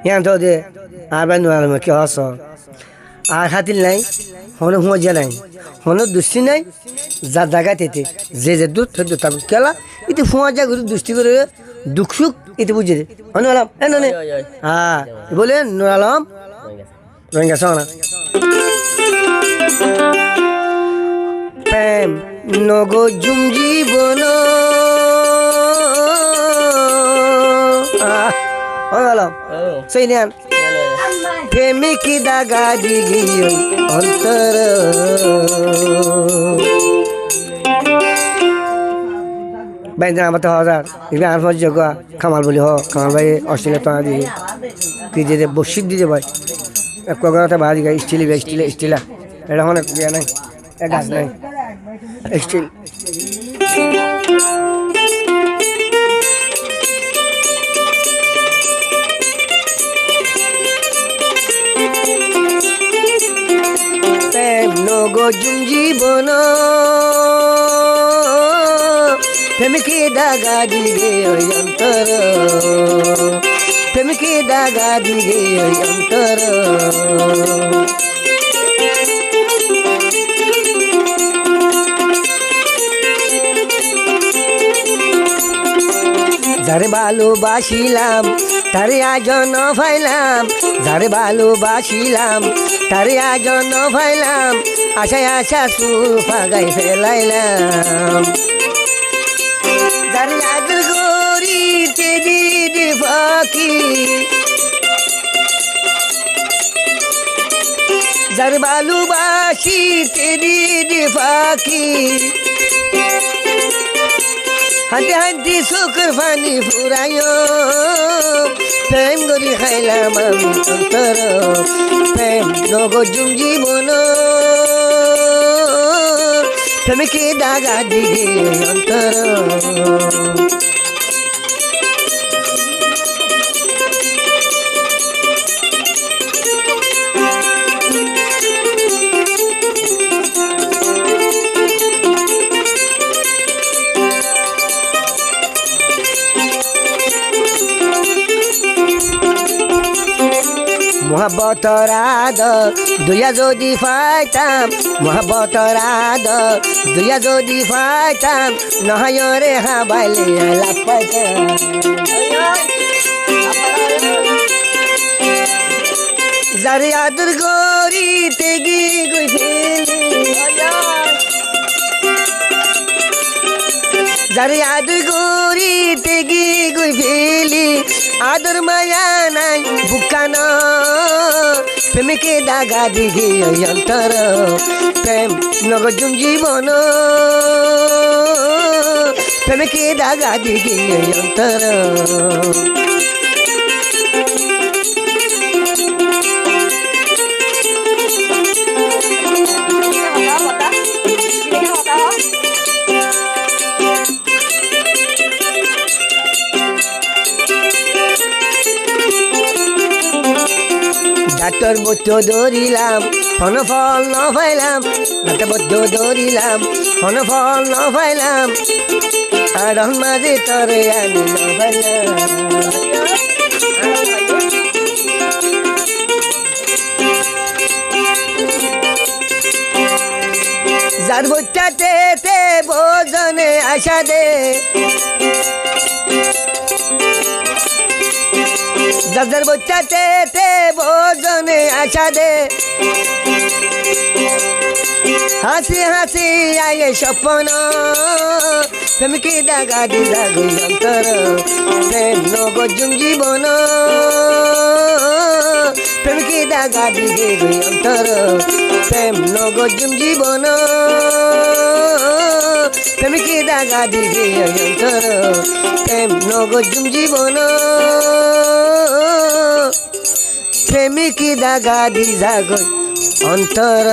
ইয়ান তো দে আর বাই নোয়ালাম কি হস আর হাতিল নাই হন মজা নাই হন দুষ্টি নাই যা জায়গা তেতে যে দুধ তার কেলা ইতি ফুয়া যা ঘুরে দুষ্টি করে দুঃখ সুখ ইতি বুঝে দে নোয়ালাম হ্যাঁ বলে নোয়ালাম রোহিঙ্গা শোনা প্রেম নগো জুম জীবন নোয়ালাম সেই নেন প্রেমিক দাগা দিগি অন্তর বাইন্দা আমার তো হাজার ইবে আর ফজ জগা কামাল বলি হ কামাল ভাই অস্ট্রেলিয়া তো দিয়ে কি দিয়ে বসিক দিয়ে ভাই এক কগরাতে বাড়ি গাই স্টিলা এটা অনেক ইয়ে নাই গাছ নাই স্টিল নগো জীবন প্রেমিকে দাগা দিগে ওই অন্তর প্রেমিকে দাগা দিগে ওই অন্তর যারে ভালোবাসিলাম তারে আজ ন ফাইলাম যারে ভালোবাসিলাম তারে আজ ন ফাইলাম আশায় আশা সুর ফাগাই ফেলাইলাম যারে আদর করি তেরি ফাঁকি যারে ভালোবাসি তেরি ফাঁকি হাতে হাতে শুকর পানি ফুরায় প্রেম গরি খাইলাম আমি অন্তর প্রেম নগো জীবন প্রেমিকে দাগা দিগে অন্তর মোহাব্বতর আদর দুইয়া যদি পাইতাম মোহাব্বতর আদর দুইয়া যদি পাইতাম নহয় রে হাবাইলে লাভ পাইতাম যারে আদর করিতে গই ফেলি যারে আদর করিতে গই ফেলি আদর মায়া নাই বুকান প্রেমিকে দাগা দিঘি অন্তর প্রেম নগজুম জীবন প্রেমিকে দাগা দিঘি অন্তর ডাক্তার বদ্ধ ধরিলাম ফল ন পাইলাম ডাক্তার বদ্ধ ধরিলাম ফল ন পাইলাম আর মাঝে তরে আনি ন পাইলাম যার বচ্চাতে বোঝনে আশা দে যার বচ্চাতে বোঝনে আশা দে হাসি হাসি আয়ে স্বপ্ন প্রেমিকে দাগা দিলা গই অন্তর প্রেম নগজুম জীবন প্রেমিকে দাগা দিগে গই অন্তর প্রেম নগজুম জীবন প্রেমিকে দাগা দিগে অন্তর প্রেম নগজুম জীবন প্রেমিকে দাগা দি যাগই অন্তর